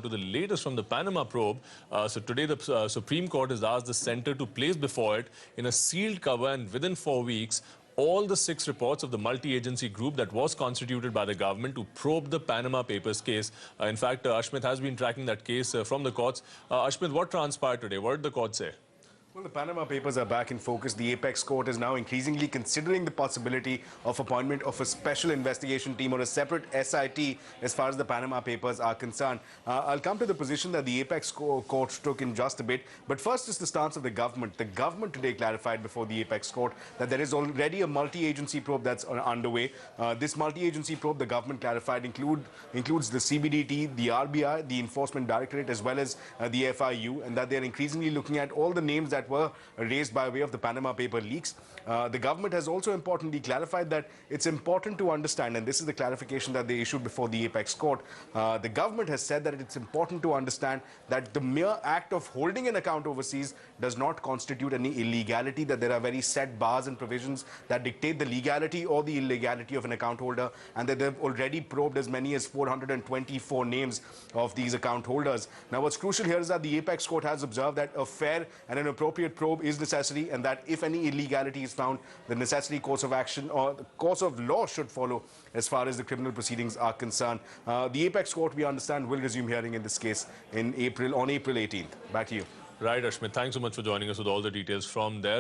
to the latest from the Panama probe. So today the Supreme Court has asked the centre to place before it in a sealed cover and within 4 weeks all the 6 reports of the multi-agency group that was constituted by the government to probe the Panama Papers case. In fact, Ashmit has been tracking that case from the courts. Ashmit, what transpired today? What did the court say? Well, the Panama Papers are back in focus. The Apex Court is now increasingly considering the possibility of appointment of a special investigation team or a separate SIT as far as the Panama Papers are concerned. I'll come to the position that the Apex Court took in just a bit. But first is the stance of the government. The government today clarified before the Apex Court that there is already a multi-agency probe that's underway. This multi-agency probe, the government clarified, includes the CBDT, the RBI, the Enforcement Directorate, as well as the FIU, and that they're increasingly looking at all the names that were raised by way of the Panama paper leaks. The government has also importantly clarified that it's important to understand, and this is the clarification that they issued before the Apex Court. The government has said that it's important to understand that the mere act of holding an account overseas does not constitute any illegality, that there are very set bars and provisions that dictate the legality or the illegality of an account holder, and that they've already probed as many as 424 names of these account holders. Now, what's crucial here is that the Apex Court has observed that a fair and an appropriate probe is necessary, and that if any illegality is found, the necessary course of action or the course of law should follow as far as the criminal proceedings are concerned. The Apex Court, we understand, will resume hearing in this case on April 18th. Back to you. Right, Ashmit. Thanks so much for joining us with all the details from there.